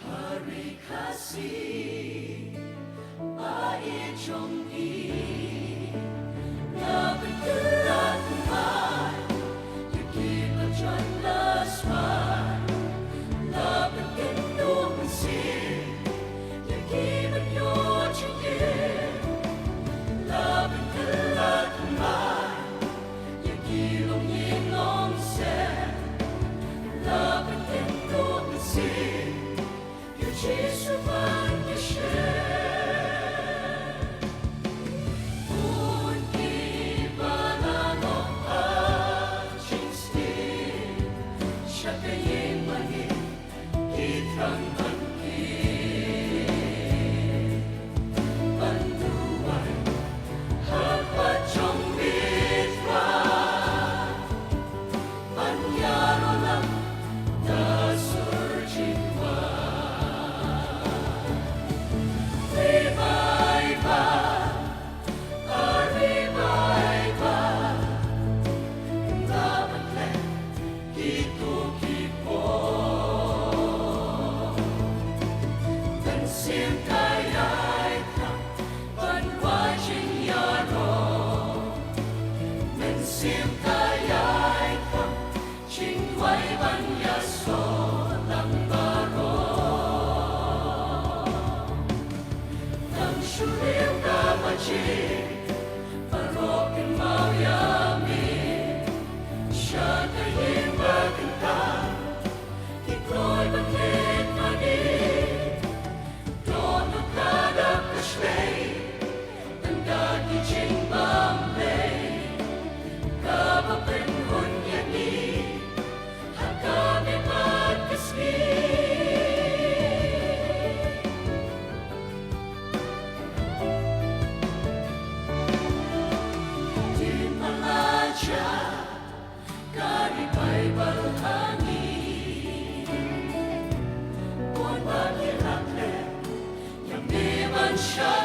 Hari kasih baik jombi na bergerak kembali Yuki berjalan laswar la bergendung bersih Yuki bernyot cengkir la bergerak kembali Yuki longin longsen la bergendung bersih Jesus van geschehen und die Balano Achingstin Shakayin Mahin Kitang Angkin Banduan Hapat Chong Mitra Banyarolam Dasurjinwa Parokin mau yami Shaka yin berkentang Dikloy benit mani Dono kadap keslay Dan dagi jing bambay Kabapen hun yani Hakame mat kesni Kari Bible hangi Buon bagi rakle Yang diman siya